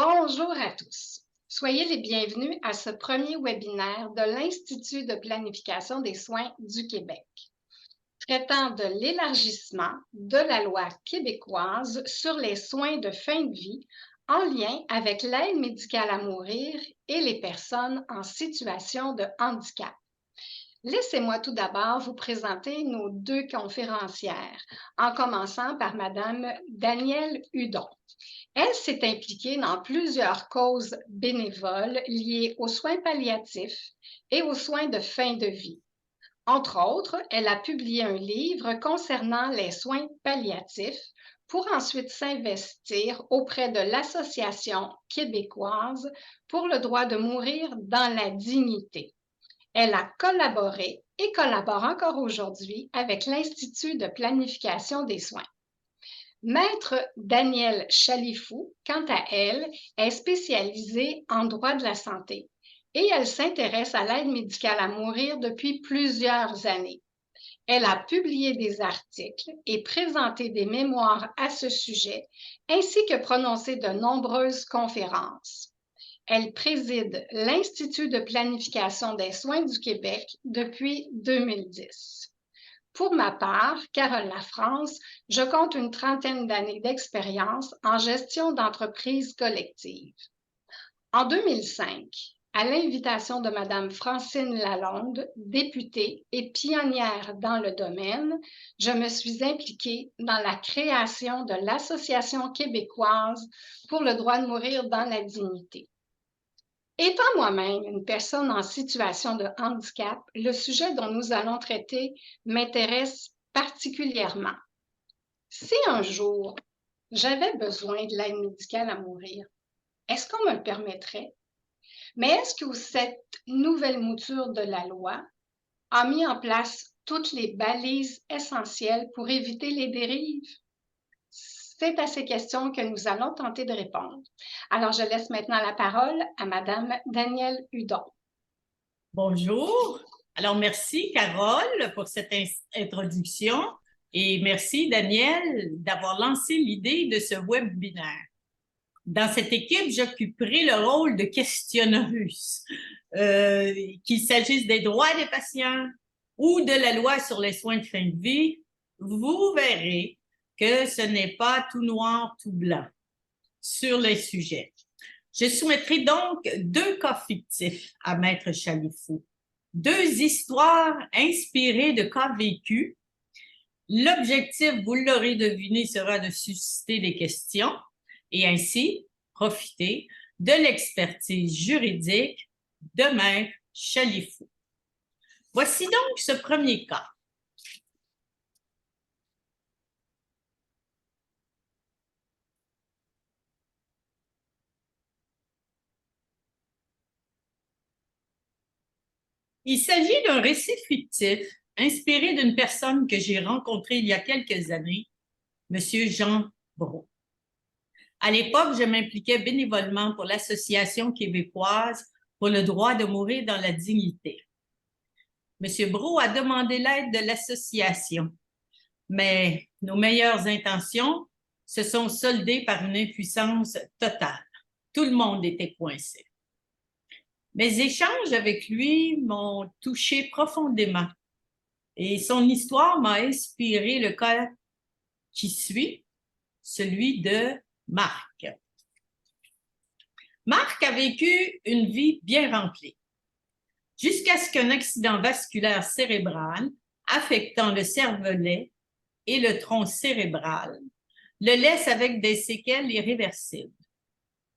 Bonjour à tous. Soyez les bienvenus à ce premier webinaire de l'Institut de planification des soins du Québec, traitant de l'élargissement de la loi québécoise sur les soins de fin de vie en lien avec l'aide médicale à mourir et les personnes en situation de handicap. Laissez-moi tout d'abord vous présenter nos deux conférencières, en commençant par Madame Danielle Hudon. Elle s'est impliquée dans plusieurs causes bénévoles liées aux soins palliatifs et aux soins de fin de vie. Entre autres, elle a publié un livre concernant les soins palliatifs pour ensuite s'investir auprès de l'Association québécoise pour le droit de mourir dans la dignité. Elle a collaboré et collabore encore aujourd'hui avec l'Institut de planification des soins. Maître Danielle Chalifou, quant à elle, est spécialisée en droit de la santé et elle s'intéresse à l'aide médicale à mourir depuis plusieurs années. Elle a publié des articles et présenté des mémoires à ce sujet, ainsi que prononcé de nombreuses conférences. Elle préside l'Institut de planification des soins du Québec depuis 2010. Pour ma part, Carole Lafrance, je compte une trentaine d'années d'expérience en gestion d'entreprises collectives. En 2005, à l'invitation de Mme Francine Lalonde, députée et pionnière dans le domaine, je me suis impliquée dans la création de l'Association québécoise pour le droit de mourir dans la dignité. Étant moi-même une personne en situation de handicap, le sujet dont nous allons traiter m'intéresse particulièrement. Si un jour j'avais besoin de l'aide médicale à mourir, est-ce qu'on me le permettrait? Mais est-ce que cette nouvelle mouture de la loi a mis en place toutes les balises essentielles pour éviter les dérives? C'est à ces questions que nous allons tenter de répondre. Alors, je laisse maintenant la parole à Madame Danielle Hudon. Bonjour. Alors, merci Carole pour cette introduction et merci Danielle d'avoir lancé l'idée de ce webinaire. Dans cette équipe, j'occuperai le rôle de questionneuse, qu'il s'agisse des droits des patients ou de la loi sur les soins de fin de vie. Vous verrez que ce n'est pas tout noir, tout blanc sur les sujets. Je soumettrai donc deux cas fictifs à Maître Chalifou, deux histoires inspirées de cas vécus. L'objectif, vous l'aurez deviné, sera de susciter des questions et ainsi profiter de l'expertise juridique de Maître Chalifou. Voici donc ce premier cas. Il s'agit d'un récit fictif inspiré d'une personne que j'ai rencontrée il y a quelques années, M. Jean Brault. À l'époque, je m'impliquais bénévolement pour l'Association québécoise pour le droit de mourir dans la dignité. M. Brault a demandé l'aide de l'association, mais nos meilleures intentions se sont soldées par une impuissance totale. Tout le monde était coincé. Mes échanges avec lui m'ont touché profondément et son histoire m'a inspiré le cas qui suit, celui de Marc. Marc a vécu une vie bien remplie, jusqu'à ce qu'un accident vasculaire cérébral affectant le cervelet et le tronc cérébral le laisse avec des séquelles irréversibles.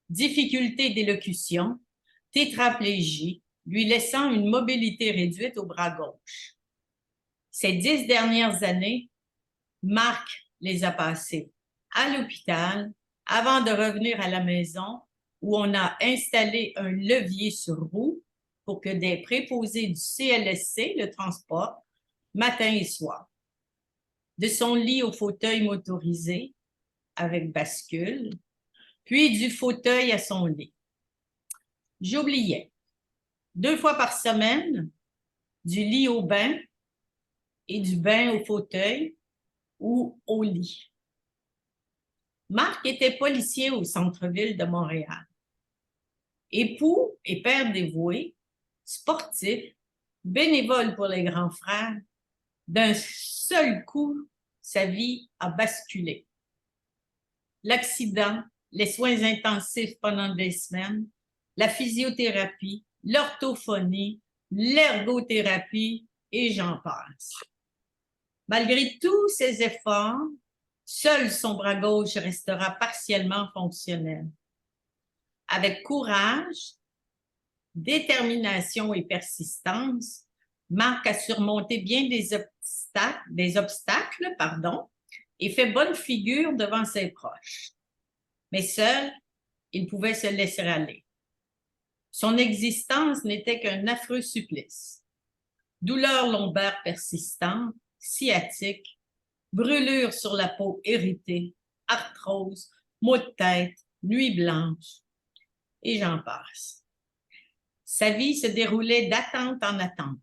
Difficulté d'élocution, tétraplégie, lui laissant une mobilité réduite au bras gauche. Ces 10 dernières années, Marc les a passées à l'hôpital avant de revenir à la maison où on a installé un levier sur roue pour que des préposés du CLSC le transportent matin et soir. De son lit au fauteuil motorisé avec bascule, puis du fauteuil à son lit. J'oubliais. 2 fois par semaine, du lit au bain et du bain au fauteuil ou au lit. Marc était policier au centre-ville de Montréal. Époux et père dévoué, sportif, bénévole pour les grands frères, d'un seul coup, sa vie a basculé. L'accident, les soins intensifs pendant des semaines, la physiothérapie, l'orthophonie, l'ergothérapie et j'en passe. Malgré tous ces efforts, seul son bras gauche restera partiellement fonctionnel. Avec courage, détermination et persistance, Marc a surmonté bien des obstacles, et fait bonne figure devant ses proches. Mais seul, il pouvait se laisser aller. Son existence n'était qu'un affreux supplice. Douleurs lombaires persistantes, sciatique, brûlures sur la peau irritée, arthrose, maux de tête, nuit blanche, et j'en passe. Sa vie se déroulait d'attente en attente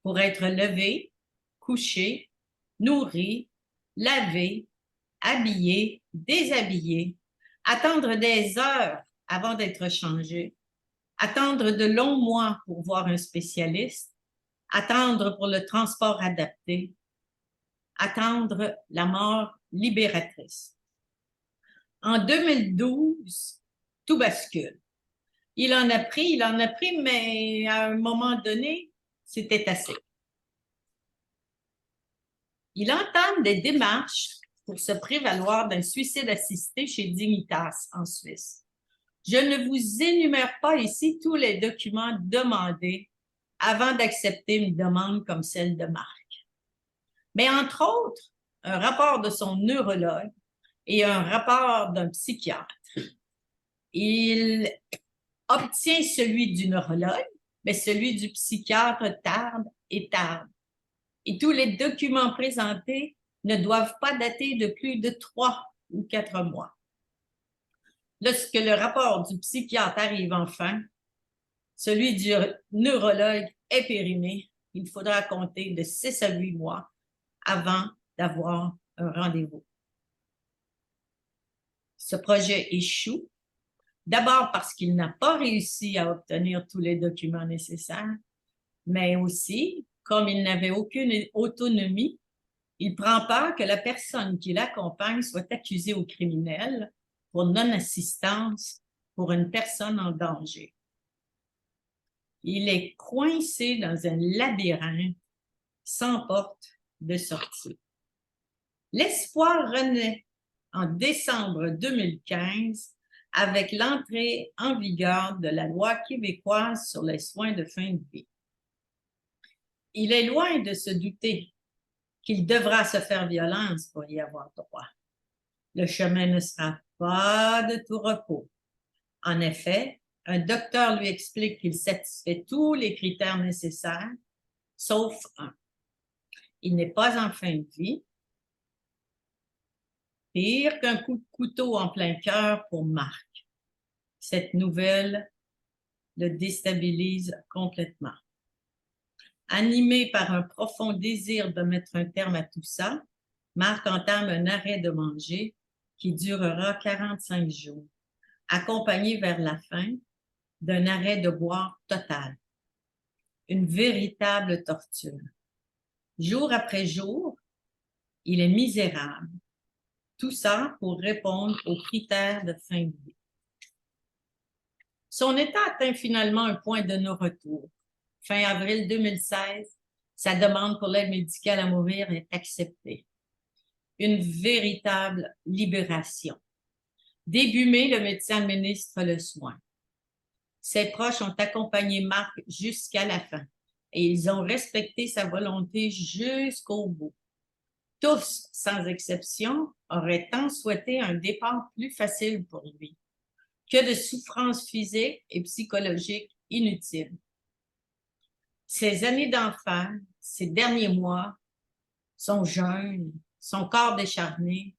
pour être levé, couché, nourri, lavé, habillé, déshabillé, attendre des heures avant d'être changé, attendre de longs mois pour voir un spécialiste, attendre pour le transport adapté, attendre la mort libératrice. En 2012, tout bascule. Il en a pris, mais à un moment donné, c'était assez. Il entame des démarches pour se prévaloir d'un suicide assisté chez Dignitas en Suisse. Je ne vous énumère pas ici tous les documents demandés avant d'accepter une demande comme celle de Marc. Mais entre autres, un rapport de son neurologue et un rapport d'un psychiatre. Il obtient celui du neurologue, mais celui du psychiatre tarde et tarde. Et tous les documents présentés ne doivent pas dater de plus de 3 ou 4 mois. Lorsque le rapport du psychiatre arrive enfin, celui du neurologue est périmé. Il faudra compter de 6 à 8 mois avant d'avoir un rendez-vous. Ce projet échoue, d'abord parce qu'il n'a pas réussi à obtenir tous les documents nécessaires, mais aussi, comme il n'avait aucune autonomie, il prend peur que la personne qui l'accompagne soit accusée au criminel pour non-assistance pour une personne en danger. Il est coincé dans un labyrinthe sans porte de sortie. L'espoir renaît en décembre 2015 avec l'entrée en vigueur de la loi québécoise sur les soins de fin de vie. Il est loin de se douter qu'il devra se faire violence pour y avoir droit. Le chemin ne sera pas de tout repos. En effet, un docteur lui explique qu'il satisfait tous les critères nécessaires, sauf un. Il n'est pas en fin de vie. Pire qu'un coup de couteau en plein cœur pour Marc. Cette nouvelle le déstabilise complètement. Animé par un profond désir de mettre un terme à tout ça, Marc entame un arrêt de manger qui durera 45 jours, accompagné vers la fin d'un arrêt de boire total. Une véritable torture. Jour après jour, il est misérable. Tout ça pour répondre aux critères de fin de vie. Son état atteint finalement un point de non-retour. Fin avril 2016, sa demande pour l'aide médicale à mourir est acceptée. Une véritable libération. Début mai, le médecin administre le soin. Ses proches ont accompagné Marc jusqu'à la fin et ils ont respecté sa volonté jusqu'au bout. Tous, sans exception, auraient tant souhaité un départ plus facile pour lui que de souffrances physiques et psychologiques inutiles. Ces années d'enfer, ces derniers mois, son jeûne, son corps décharné,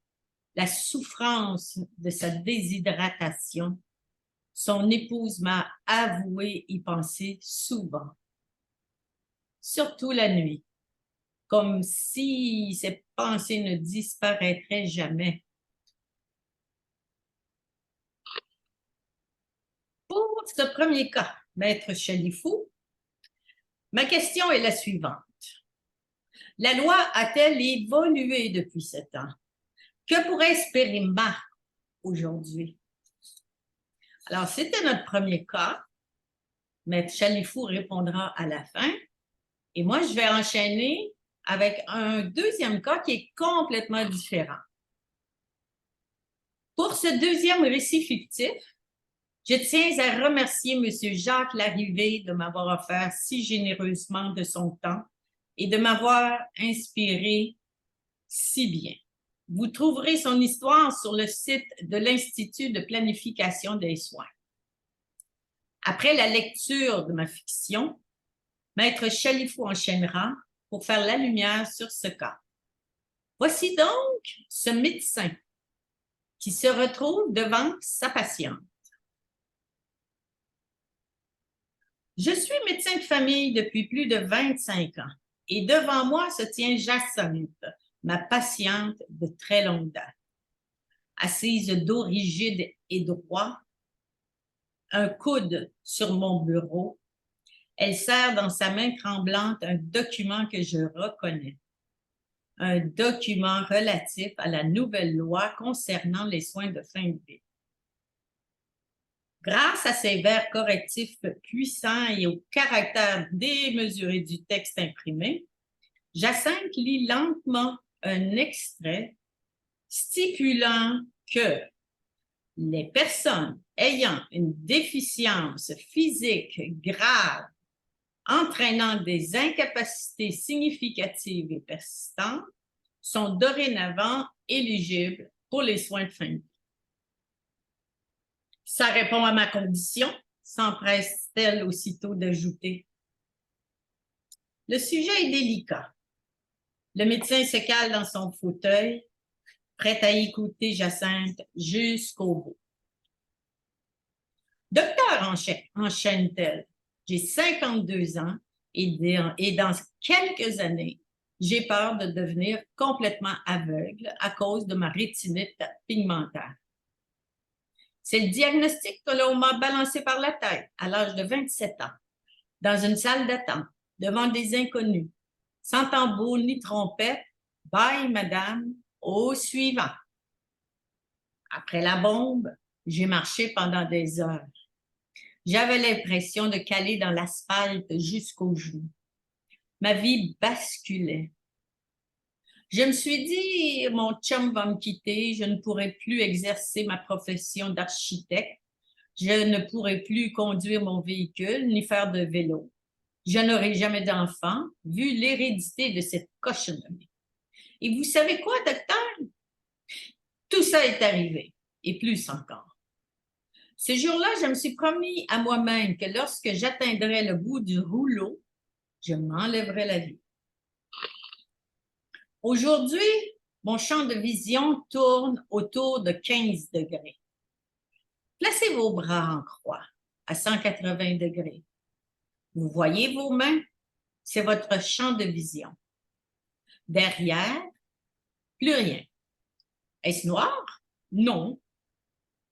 la souffrance de sa déshydratation, son épouse m'a avoué y penser souvent, surtout la nuit, comme si ces pensées ne disparaîtraient jamais. Pour Pour ce premier cas, Maître Chalifou, ma question est la suivante. La loi a-t-elle évolué depuis ce temps? Que pourrait espérer Marc aujourd'hui? Alors, c'était notre premier cas. Maître Chalifou répondra à la fin. Et moi, je vais enchaîner avec un deuxième cas qui est complètement différent. Pour ce deuxième récit fictif, je tiens à remercier M. Jacques Larrivé de m'avoir offert si généreusement de son temps et de m'avoir inspiré si bien. Vous trouverez son histoire sur le site de l'Institut de planification des soins. Après la lecture de ma fiction, Maître Chalifou enchaînera pour faire la lumière sur ce cas. Voici donc ce médecin qui se retrouve devant sa patiente. Je suis médecin de famille depuis plus de 25 ans et devant moi se tient Jacinthe, ma patiente de très longue date. Assise dos rigide et droit, un coude sur mon bureau, elle serre dans sa main tremblante un document que je reconnais. Un document relatif à la nouvelle loi concernant les soins de fin de vie. Grâce à ses vers correctifs puissants et au caractère démesuré du texte imprimé, Jacinthe lit lentement un extrait stipulant que les personnes ayant une déficience physique grave entraînant des incapacités significatives et persistantes sont dorénavant éligibles pour les soins de fin de vie. Ça répond à ma condition, s'empresse-t-elle aussitôt d'ajouter. Le sujet est délicat. Le médecin se cale dans son fauteuil, prêt à écouter Jacinthe jusqu'au bout. Docteur, enchaîne-t-elle, j'ai 52 ans et dans quelques années, j'ai peur de devenir complètement aveugle à cause de ma rétinite pigmentaire. C'est le diagnostic que l'on m'a balancé par la tête à l'âge de 27 ans, dans une salle d'attente, devant des inconnus, sans tambour ni trompette. Bye, madame, au suivant. Après la bombe, j'ai marché pendant des heures. J'avais l'impression de caler dans l'asphalte jusqu'aux genoux. Ma vie basculait. Je me suis dit, mon chum va me quitter, je ne pourrai plus exercer ma profession d'architecte, je ne pourrai plus conduire mon véhicule ni faire de vélo. Je n'aurai jamais d'enfant, vu l'hérédité de cette cochonnerie. Et vous savez quoi, docteur? Tout ça est arrivé, et plus encore. Ce jour-là, je me suis promis à moi-même que lorsque j'atteindrais le bout du rouleau, je m'enlèverais la vie. Aujourd'hui, mon champ de vision tourne autour de 15 degrés. Placez vos bras en croix à 180 degrés. Vous voyez vos mains? C'est votre champ de vision. Derrière, plus rien. Est-ce noir? Non.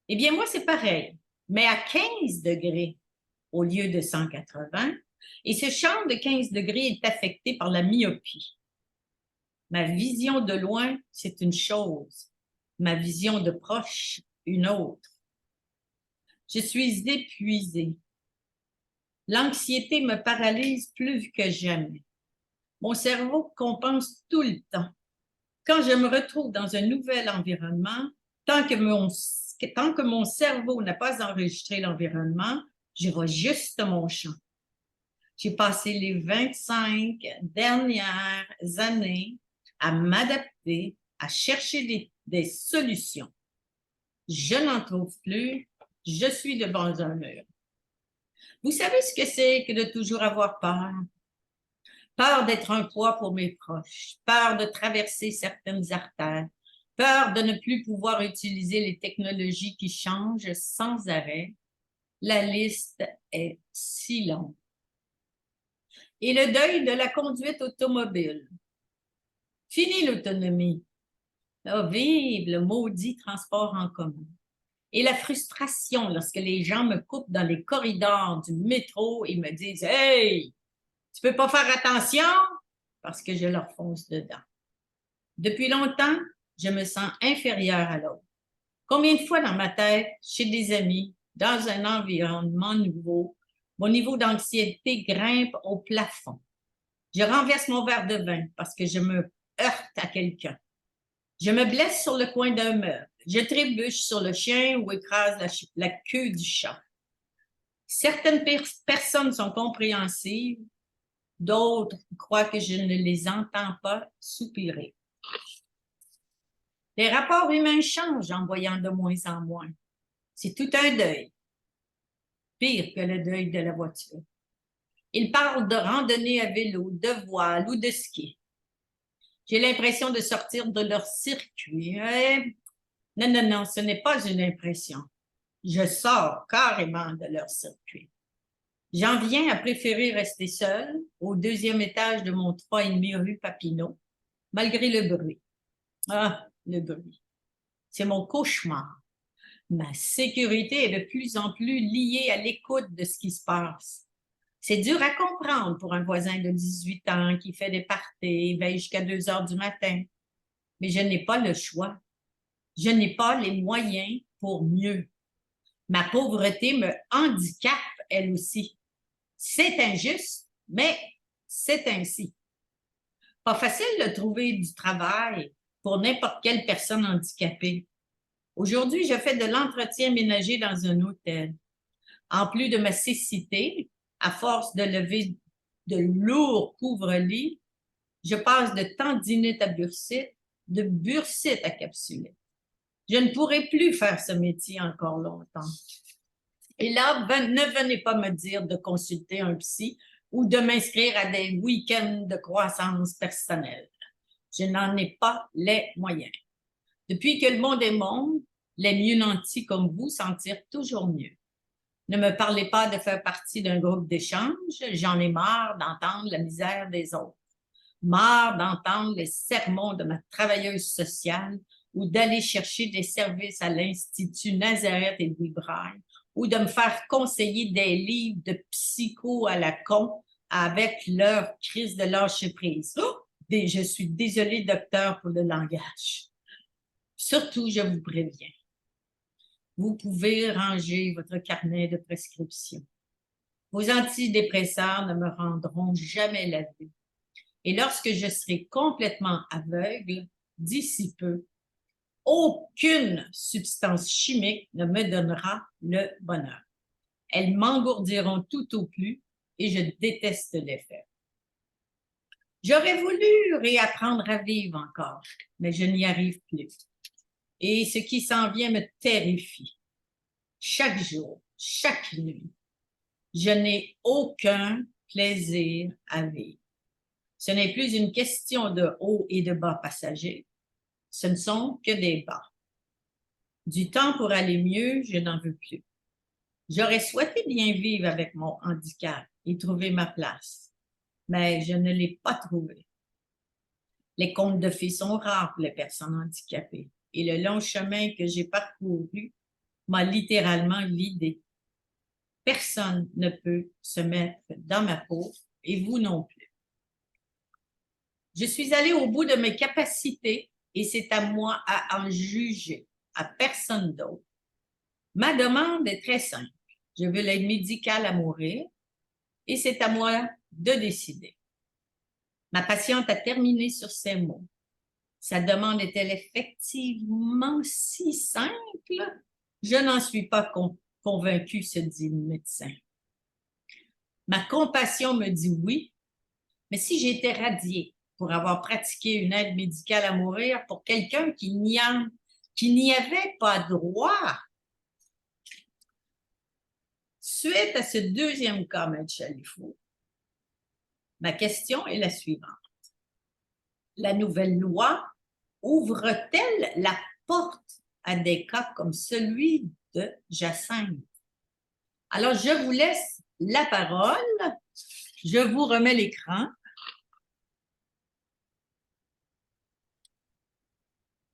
Eh bien, moi, c'est pareil, mais à 15 degrés au lieu de 180, et ce champ de 15 degrés est affecté par la myopie. Ma vision de loin, c'est une chose. Ma vision de proche, une autre. Je suis épuisée. L'anxiété me paralyse plus que jamais. Mon cerveau compense tout le temps. Quand je me retrouve dans un nouvel environnement, tant que mon cerveau n'a pas enregistré l'environnement, je vois juste mon champ. J'ai passé les 25 dernières années à m'adapter, à chercher des solutions. Je n'en trouve plus, je suis devant un mur. Vous savez ce que c'est que de toujours avoir peur? Peur d'être un poids pour mes proches, peur de traverser certaines artères, peur de ne plus pouvoir utiliser les technologies qui changent sans arrêt. La liste est si longue. Et le deuil de la conduite automobile. Fini l'autonomie. Là, vive le maudit transport en commun. Et la frustration lorsque les gens me coupent dans les corridors du métro et me disent « Hey, tu peux pas faire attention? » parce que je leur fonce dedans. Depuis longtemps, je me sens inférieure à l'autre. Combien de fois dans ma tête, chez des amis, dans un environnement nouveau, mon niveau d'anxiété grimpe au plafond. Je renverse mon verre de vin parce que je me heurte à quelqu'un. Je me blesse sur le coin d'un meuble. Je trébuche sur le chien ou écrase la queue du chat. Certaines personnes sont compréhensives, d'autres croient que je ne les entends pas soupirer. Les rapports humains changent en voyant de moins en moins. C'est tout un deuil, pire que le deuil de la voiture. Ils parlent de randonnée à vélo, de voile ou de ski. J'ai l'impression de sortir de leur circuit. Non, non, non, ce n'est pas une impression. Je sors carrément de leur circuit. J'en viens à préférer rester seule au deuxième étage de mon 3,5 rue Papineau, malgré le bruit. Ah, le bruit. C'est mon cauchemar. Ma sécurité est de plus en plus liée à l'écoute de ce qui se passe. C'est dur à comprendre pour un voisin de 18 ans qui fait des parties, veille jusqu'à 2 heures du matin. Mais je n'ai pas le choix. Je n'ai pas les moyens pour mieux. Ma pauvreté me handicape, elle aussi. C'est injuste, mais c'est ainsi. Pas facile de trouver du travail pour n'importe quelle personne handicapée. Aujourd'hui, je fais de l'entretien ménager dans un hôtel. En plus de ma cécité, à force de lever de lourds couvre-lits, je passe de tendinite à bursite, de bursite à capsulite. Je ne pourrai plus faire ce métier encore longtemps. Et là, ne venez pas me dire de consulter un psy ou de m'inscrire à des week-ends de croissance personnelle. Je n'en ai pas les moyens. Depuis que le monde est monde, les mieux nantis comme vous s'en tirent toujours mieux. Ne me parlez pas de faire partie d'un groupe d'échange, j'en ai marre d'entendre la misère des autres. Marre d'entendre les sermons de ma travailleuse sociale ou d'aller chercher des services à l'Institut Nazareth et Louis Braille ou de me faire conseiller des livres de psycho à la con avec leur crise de lâcher-prise. Oh! Je suis désolée, docteur, pour le langage. Surtout, je vous préviens, vous pouvez ranger votre carnet de prescription. Vos antidépresseurs ne me rendront jamais la vie. Et lorsque je serai complètement aveugle, d'ici peu, aucune substance chimique ne me donnera le bonheur. Elles m'engourdiront tout au plus et je déteste l'effet. J'aurais voulu réapprendre à vivre encore, mais je n'y arrive plus. Et ce qui s'en vient me terrifie. Chaque jour, chaque nuit, je n'ai aucun plaisir à vivre. Ce n'est plus une question de haut et de bas passagers. Ce ne sont que des bas. Du temps pour aller mieux, je n'en veux plus. J'aurais souhaité bien vivre avec mon handicap et trouver ma place, mais je ne l'ai pas trouvé. Les contes de fées sont rares pour les personnes handicapées et le long chemin que j'ai parcouru m'a littéralement vidé. Personne ne peut se mettre dans ma peau et vous non plus. Je suis allée au bout de mes capacités et c'est à moi à en juger, à personne d'autre. Ma demande est très simple. Je veux l'aide médicale à mourir et c'est à moi de décider. Ma patiente a terminé sur ces mots. Sa demande est-elle effectivement si simple? Je n'en suis pas convaincue, se dit le médecin. Ma compassion me dit oui, mais si j'étais radiée pour avoir pratiqué une aide médicale à mourir pour quelqu'un qui n'y avait pas droit. Suite à ce deuxième cas, M. Chalifou, ma question est la suivante. La nouvelle loi ouvre-t-elle la porte à des cas comme celui de Jacinthe? Alors, je vous laisse la parole. Je vous remets l'écran.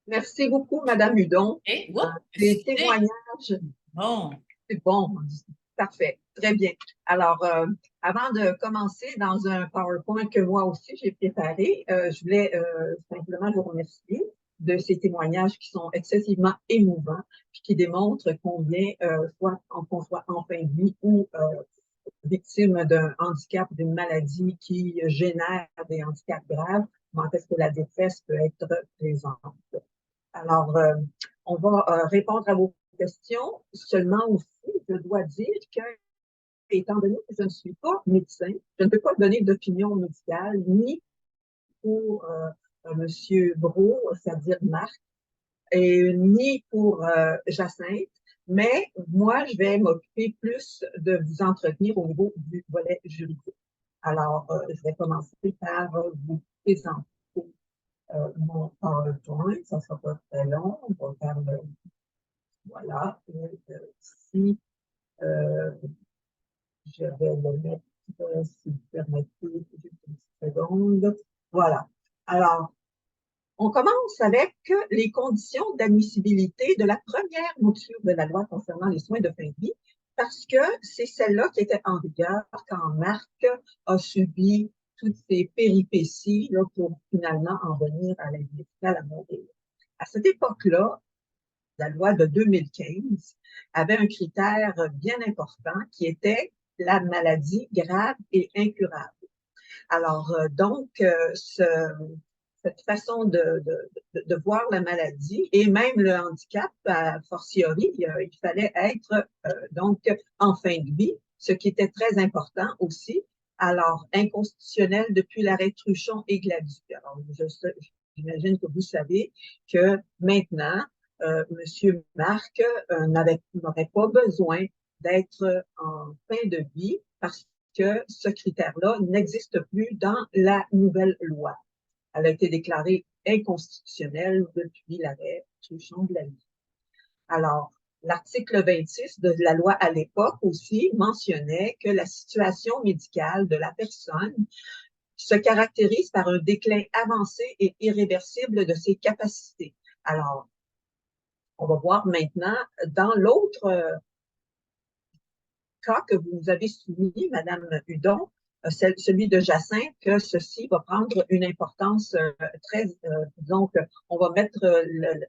Merci beaucoup, Madame Hudon. Et, Des témoignages l'image? Bon. C'est bon, parfait, très bien. Alors, avant de commencer dans un PowerPoint que moi aussi j'ai préparé, je voulais simplement vous remercier de ces témoignages qui sont excessivement émouvants, puis qui démontrent combien, qu'on soit en fin de vie ou victime d'un handicap, d'une maladie qui génère des handicaps graves, comment est-ce que la détresse peut être présente. Alors, on va répondre à vos questions. Seulement aussi, je dois dire que, étant donné que je ne suis pas médecin, je ne peux pas donner d'opinion médicale, ni pour Monsieur Brault, c'est-à-dire Marc, et ni pour Jacinthe, mais moi, je vais m'occuper plus de vous entretenir au niveau du volet juridique. Alors, je vais commencer par vous présenter mon PowerPoint. Ça ne sera pas très long. On va faire le... Voilà. Ici, je vais le mettre, si vous permettez, juste une seconde. Voilà. Alors, on commence avec les conditions d'admissibilité de la première mouture de la loi concernant les soins de fin de vie, parce que c'est celle-là qui était en vigueur quand Marc a subi toutes ces péripéties là, pour finalement en venir à l'aide médicale à mourir. À cette époque-là, la loi de 2015 avait un critère bien important qui était la maladie grave et incurable. Alors, cette façon de voir la maladie et même le handicap, a fortiori, il fallait être donc en fin de vie, ce qui était très important aussi. Alors, inconstitutionnel depuis l'arrêt Truchon et Gladue. Alors, j'imagine que vous savez que maintenant, Monsieur Marc n'aurait pas besoin d'être en fin de vie parce que ce critère-là n'existe plus dans la nouvelle loi. Elle a été déclarée inconstitutionnelle depuis l'arrêt Truchon de la vie. Alors, l'article 26 de la loi à l'époque aussi mentionnait que la situation médicale de la personne se caractérise par un déclin avancé et irréversible de ses capacités. Alors, on va voir maintenant dans l'autre cas que vous nous avez soumis, Madame Hudon, celui de Jacinthe, que ceci va prendre une importance très, disons qu'on va mettre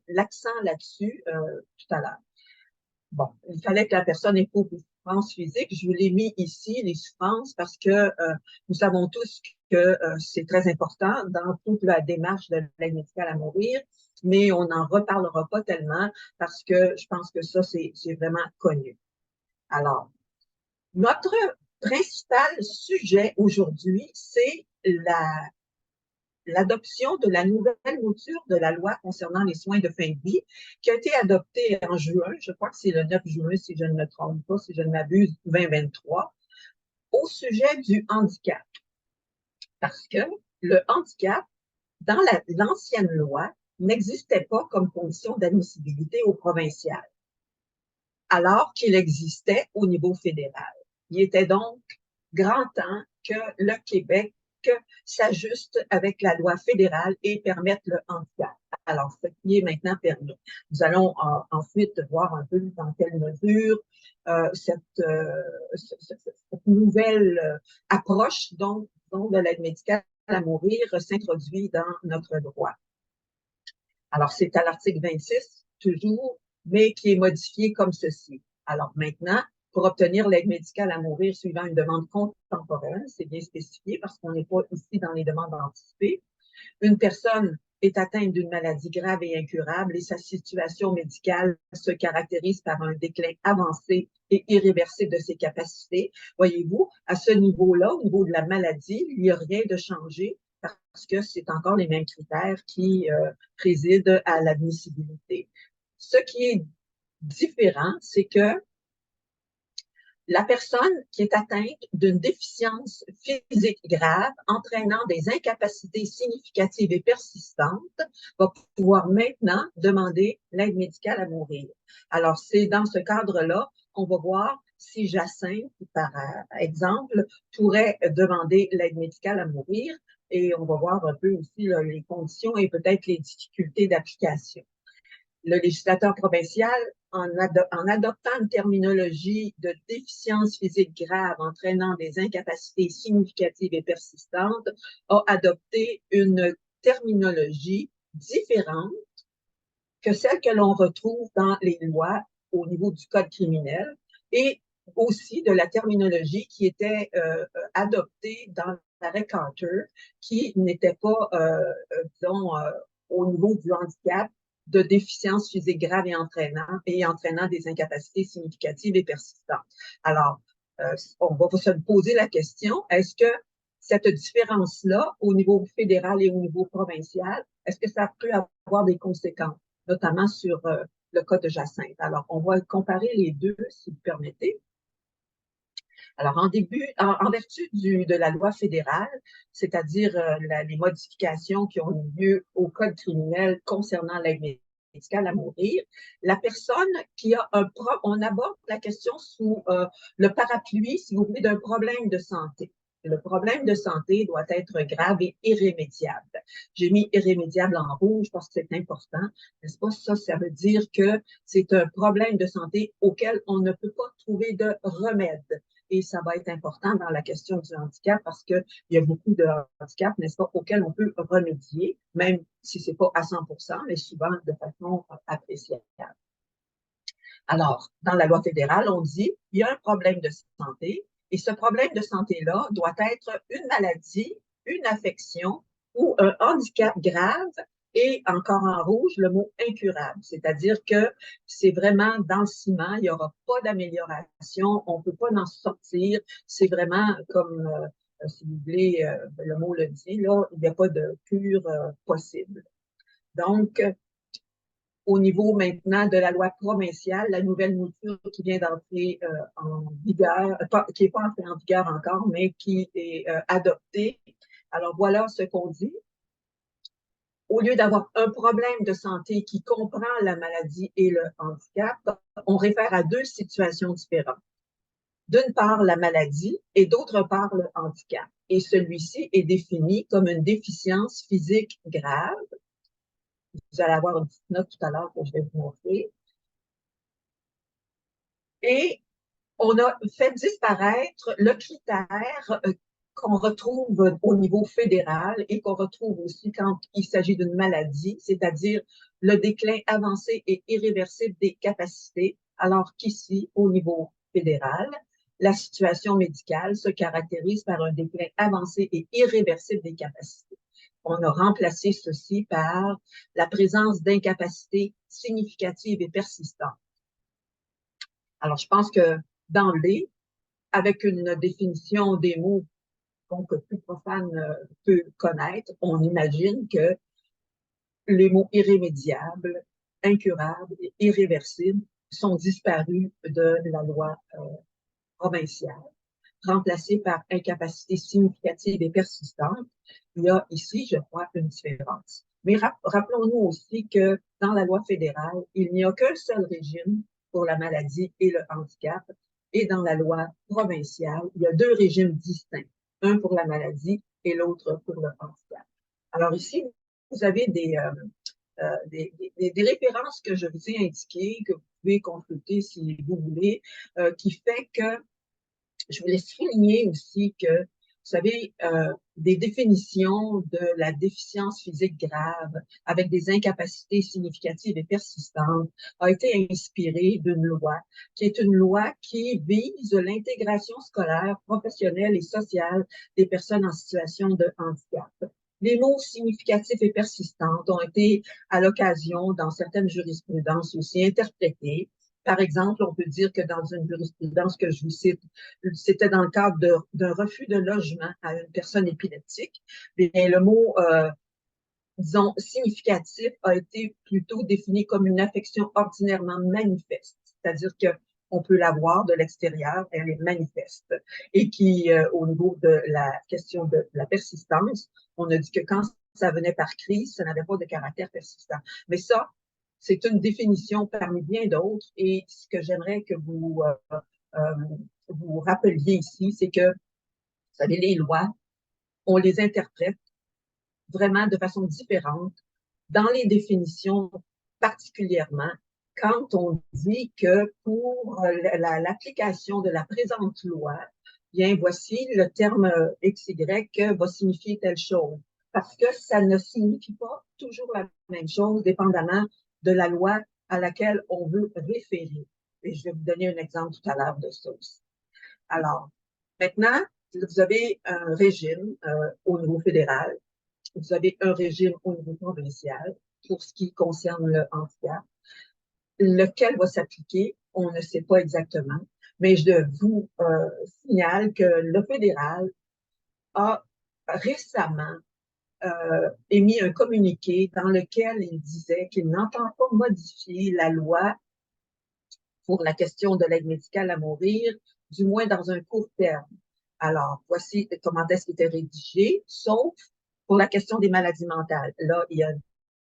l'accent là-dessus tout à l'heure. Bon, il fallait que la personne éprouve des souffrances physiques. Je vous l'ai mis ici, les souffrances, parce que nous savons tous que c'est très important dans toute la démarche de l'aide médicale à mourir, mais on n'en reparlera pas tellement parce que je pense que ça, c'est vraiment connu. Alors, notre principal sujet aujourd'hui, c'est l'adoption de la nouvelle mouture de la loi concernant les soins de fin de vie, qui a été adoptée en juin, je crois que c'est le 9 juin, si je ne me trompe pas, si je ne m'abuse, 2023, au sujet du handicap. Parce que le handicap, dans l'ancienne loi, n'existait pas comme condition d'admissibilité au provincial, alors qu'il existait au niveau fédéral. Il était donc grand temps que le Québec s'ajuste avec la loi fédérale et permette le handicap. Alors, ce qui est maintenant permis. Nous allons ensuite voir un peu dans quelle mesure cette nouvelle approche donc de l'aide médicale à mourir s'introduit dans notre droit. Alors, c'est à l'article 26, toujours, mais qui est modifié comme ceci. Alors maintenant, pour obtenir l'aide médicale à mourir suivant une demande contemporaine, c'est bien spécifié parce qu'on n'est pas ici dans les demandes anticipées, une personne est atteinte d'une maladie grave et incurable et sa situation médicale se caractérise par un déclin avancé et irréversible de ses capacités. Voyez-vous, à ce niveau-là, au niveau de la maladie, il n'y a rien de changé parce que c'est encore les mêmes critères qui président à l'admissibilité. Ce qui est différent, c'est que la personne qui est atteinte d'une déficience physique grave entraînant des incapacités significatives et persistantes va pouvoir maintenant demander l'aide médicale à mourir. Alors, c'est dans ce cadre-là qu'on va voir si Jacinthe, par exemple, pourrait demander l'aide médicale à mourir et on va voir un peu aussi là, les conditions et peut-être les difficultés d'application. le législateur provincial, en adoptant une terminologie de déficience physique grave entraînant des incapacités significatives et persistantes, a adopté une terminologie différente que celle que l'on retrouve dans les lois au niveau du code criminel et aussi de la terminologie qui était adoptée dans l'arrêt Carter, qui n'était pas, disons, au niveau du handicap, de déficience physique grave et entraînant des incapacités significatives et persistantes. Alors, on va se poser la question, est-ce que cette différence-là, au niveau fédéral et au niveau provincial, est-ce que ça peut avoir des conséquences, notamment sur le cas de Jacinthe? Alors, on va comparer les deux, si vous permettez. Alors, en vertu de la loi fédérale, c'est-à-dire les modifications qui ont eu lieu au code criminel concernant l'aide médicale à mourir, la personne qui a on aborde la question sous le parapluie, si vous voulez, d'un problème de santé. Le problème de santé doit être grave et irrémédiable. J'ai mis irrémédiable en rouge parce que c'est important, n'est-ce pas? Ça veut dire que c'est un problème de santé auquel on ne peut pas trouver de remède. Et ça va être important dans la question du handicap parce qu'il y a beaucoup de handicaps, n'est-ce pas, auxquels on peut remédier, même si ce n'est pas à 100%, mais souvent de façon appréciable. Alors, dans la loi fédérale, on dit il y a un problème de santé et ce problème de santé-là doit être une maladie, une affection ou un handicap grave et encore en rouge, le mot incurable, c'est-à-dire que c'est vraiment dans le ciment, il n'y aura pas d'amélioration, on ne peut pas en sortir, c'est vraiment comme, si vous voulez, le mot le dit, là, il n'y a pas de cure possible. Donc, au niveau maintenant de la loi provinciale, la nouvelle mouture qui vient d'entrer en vigueur, qui n'est pas entrée en vigueur encore, mais qui est adoptée. Alors, voilà ce qu'on dit. Au lieu d'avoir un problème de santé qui comprend la maladie et le handicap, on réfère à deux situations différentes. D'une part, la maladie et d'autre part, le handicap. Et celui-ci est défini comme une déficience physique grave. Vous allez avoir une petite note tout à l'heure que je vais vous montrer. Et on a fait disparaître le critère qu'on retrouve au niveau fédéral et qu'on retrouve aussi quand il s'agit d'une maladie, c'est-à-dire le déclin avancé et irréversible des capacités, alors qu'ici, au niveau fédéral, la situation médicale se caractérise par un déclin avancé et irréversible des capacités. On a remplacé ceci par la présence d'incapacités significatives et persistantes. Alors, je pense que d'emblée, avec une définition des mots que tout profane peut connaître, on imagine que les mots irrémédiables, incurables et irréversibles sont disparus de la loi provinciale, remplacés par incapacité significative et persistante. Il y a ici, je crois, une différence. Mais rappelons-nous aussi que dans la loi fédérale, il n'y a qu'un seul régime pour la maladie et le handicap. Et dans la loi provinciale, il y a deux régimes distincts, un pour la maladie et l'autre pour le handicap. Alors ici, vous avez des références que je vous ai indiquées, que vous pouvez consulter si vous voulez, qui fait que je voulais souligner aussi que, vous savez, des définitions de la déficience physique grave avec des incapacités significatives et persistantes a été inspirée d'une loi qui est une loi qui vise l'intégration scolaire, professionnelle et sociale des personnes en situation de handicap. Les mots significatifs et persistants ont été, à l'occasion, dans certaines jurisprudences aussi, interprétés. Par exemple, on peut dire que dans une jurisprudence que je vous cite, c'était dans le cadre d'un refus de logement à une personne épileptique. Bien, le mot, disons, significatif a été plutôt défini comme une affection ordinairement manifeste, c'est-à-dire qu'on peut la voir de l'extérieur, elle est manifeste. Et qui, au niveau de la question de la persistance, on a dit que quand ça venait par crise, ça n'avait pas de caractère persistant. Mais ça, c'est une définition parmi bien d'autres. Et ce que j'aimerais que vous rappeliez ici, c'est que, vous savez, les lois, on les interprète vraiment de façon différente dans les définitions particulièrement quand on dit que pour l'application de la présente loi, bien, voici le terme XY va signifier telle chose. Parce que ça ne signifie pas toujours la même chose, dépendamment de la loi à laquelle on veut référer. Et je vais vous donner un exemple tout à l'heure de ça aussi. Alors, maintenant, vous avez un régime au niveau fédéral, vous avez un régime au niveau provincial pour ce qui concerne le handicap. Lequel va s'appliquer, on ne sait pas exactement, mais je vous signale que le fédéral a récemment émis un communiqué dans lequel il disait qu'il n'entend pas modifier la loi pour la question de l'aide médicale à mourir, du moins dans un court terme. Alors, voici comment est-ce qu'il était rédigé, sauf pour la question des maladies mentales. Là, il y a une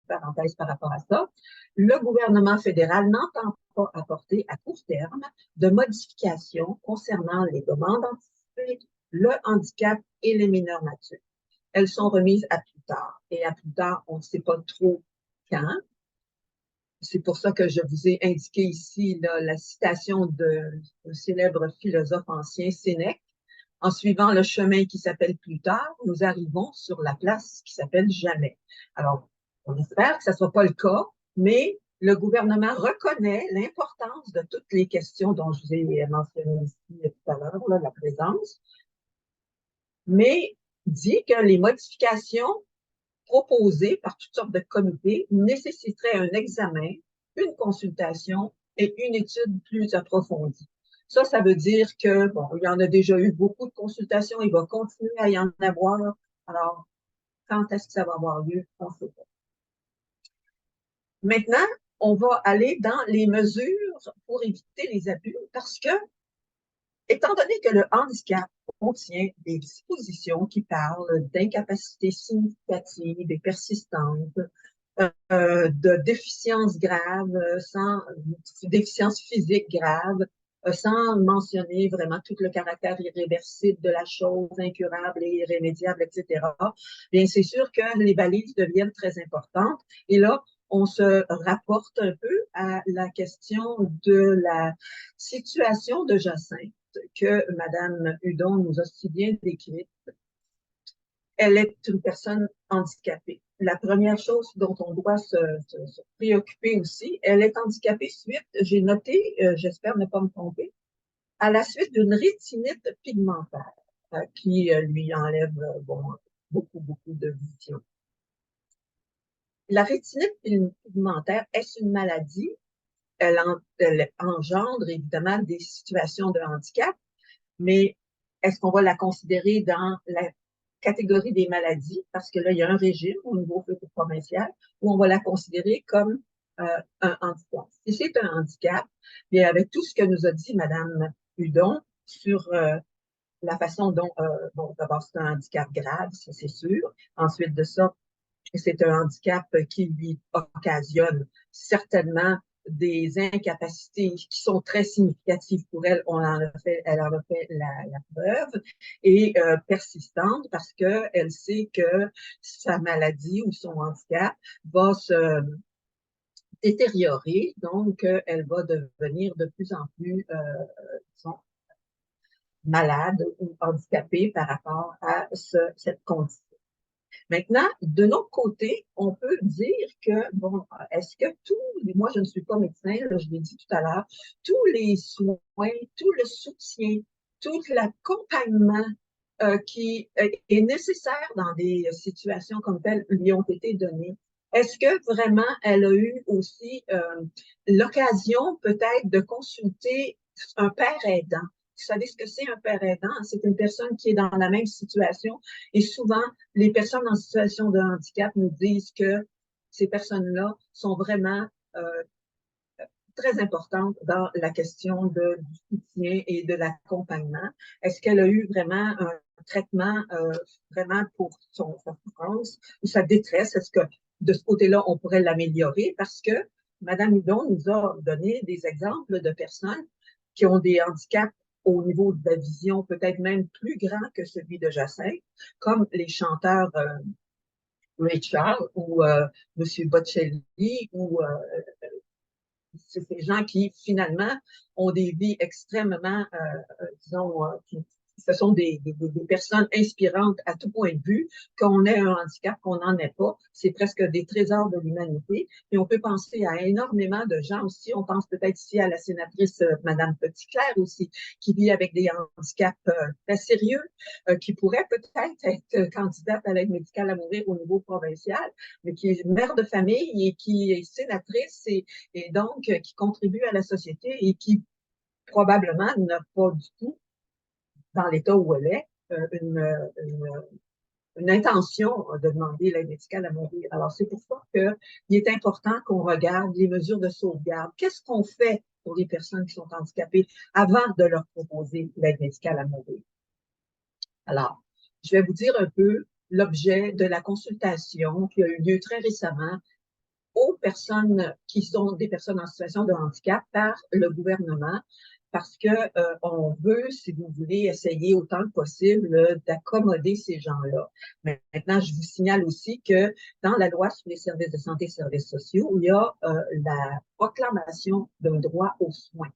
parenthèse par rapport à ça. Le gouvernement fédéral n'entend pas apporter à court terme de modifications concernant les demandes anticipées, le handicap et les mineurs matures. Elles sont remises à plus tard. Et à plus tard, on ne sait pas trop quand. C'est pour ça que je vous ai indiqué ici là, la citation d'un célèbre philosophe ancien, Sénèque. En suivant le chemin qui s'appelle plus tard, nous arrivons sur la place qui s'appelle jamais. Alors, on espère que ça ne soit pas le cas, mais le gouvernement reconnaît l'importance de toutes les questions dont je vous ai mentionné ici tout à l'heure, la présence, mais dit que les modifications proposées par toutes sortes de comités nécessiteraient un examen, une consultation et une étude plus approfondie. Ça veut dire que, bon, il y en a déjà eu beaucoup de consultations, il va continuer à y en avoir. Alors, quand est-ce que ça va avoir lieu? On ne sait pas. Maintenant, on va aller dans les mesures pour éviter les abus parce que, étant donné que le handicap contient des dispositions qui parlent d'incapacité significative et persistante, de déficiences graves, sans déficience physique grave, sans mentionner vraiment tout le caractère irréversible de la chose, incurable et irrémédiable, etc. Bien, c'est sûr que les balises deviennent très importantes. Et là, on se rapporte un peu à la question de la situation de Jacinthe que Mme Hudon nous a si bien décrite. Elle est une personne handicapée. La première chose dont on doit se préoccuper aussi, elle est handicapée suite, j'ai noté, j'espère ne pas me tromper, à la suite d'une rétinite pigmentaire qui lui enlève beaucoup de vision. La rétinite pigmentaire, est-ce une maladie? Elle engendre évidemment des situations de handicap, mais est-ce qu'on va la considérer dans la catégorie des maladies, parce que là, il y a un régime au niveau provincial où on va la considérer comme un handicap. Si c'est un handicap, bien avec tout ce que nous a dit Mme Hudon sur la façon dont, bon, d'abord, c'est un handicap grave, ça c'est sûr. Ensuite de ça, c'est un handicap qui lui occasionne certainement des incapacités qui sont très significatives pour elle. Elle en a fait la preuve et persistante parce que elle sait que sa maladie ou son handicap va se détériorer, donc elle va devenir de plus en plus malade ou handicapée par rapport à cette condition. Maintenant, de notre côté, on peut dire que, bon, est-ce que moi je ne suis pas médecin, là, je l'ai dit tout à l'heure, tous les soins, tout le soutien, tout l'accompagnement qui est nécessaire dans des situations comme telles lui ont été donnés. Est-ce que vraiment elle a eu aussi l'occasion peut-être de consulter un père aidant? Vous savez ce que c'est un père aidant? C'est une personne qui est dans la même situation et souvent, les personnes en situation de handicap nous disent que ces personnes-là sont vraiment très importantes dans la question du soutien et de l'accompagnement. Est-ce qu'elle a eu vraiment un traitement vraiment pour sa souffrance ou sa détresse? Est-ce que de ce côté-là, on pourrait l'améliorer? Parce que Mme Hudon nous a donné des exemples de personnes qui ont des handicaps au niveau de la vision peut-être même plus grand que celui de Jacinthe, comme les chanteurs Ray Charles ou M. Bocelli ou c'est ces gens qui, finalement, ont des vies extrêmement, disons, ce sont des personnes inspirantes à tout point de vue, qu'on ait un handicap, qu'on n'en ait pas. C'est presque des trésors de l'humanité. Et on peut penser à énormément de gens aussi. On pense peut-être ici à la sénatrice Madame Petitclerc aussi, qui vit avec des handicaps très sérieux, qui pourrait peut-être être candidate à l'aide médicale à mourir au niveau provincial, mais qui est mère de famille et qui est sénatrice et donc qui contribue à la société et qui probablement n'a pas du tout, dans l'état où elle est, une intention de demander l'aide médicale à mourir. Alors, c'est pour ça qu'il est important qu'on regarde les mesures de sauvegarde. Qu'est-ce qu'on fait pour les personnes qui sont handicapées avant de leur proposer l'aide médicale à mourir? Alors, je vais vous dire un peu l'objet de la consultation qui a eu lieu très récemment aux personnes qui sont des personnes en situation de handicap par le gouvernement parce que on veut, si vous voulez, essayer autant que possible d'accommoder ces gens-là. Mais maintenant, je vous signale aussi que dans la loi sur les services de santé et services sociaux, il y a la proclamation d'un droit aux soins.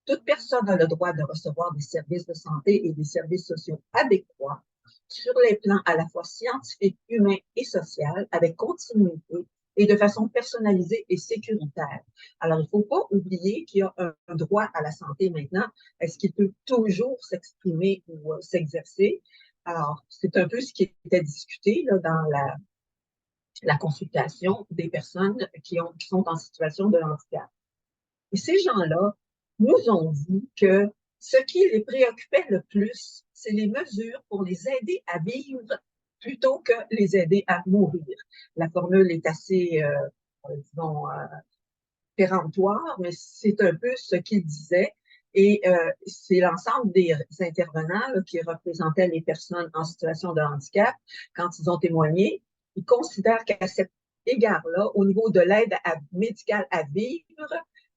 Toute personne a le droit de recevoir des services de santé et des services sociaux adéquats sur les plans à la fois scientifiques, humains et social, avec continuité et de façon personnalisée et sécuritaire. Alors, il ne faut pas oublier qu'il y a un droit à la santé maintenant. Est-ce qu'il peut toujours s'exprimer ou s'exercer? Alors, c'est un peu ce qui était discuté là, dans la consultation des personnes qui sont en situation de handicap. Et ces gens-là nous ont dit que ce qui les préoccupait le plus, c'est les mesures pour les aider à vivre plutôt que les aider à mourir. La formule est assez, disons, péremptoire, mais c'est un peu ce qu'ils disaient. Et c'est l'ensemble des intervenants là, qui représentaient les personnes en situation de handicap. Quand ils ont témoigné, ils considèrent qu'à cet égard-là, au niveau de l'aide médicale à vivre,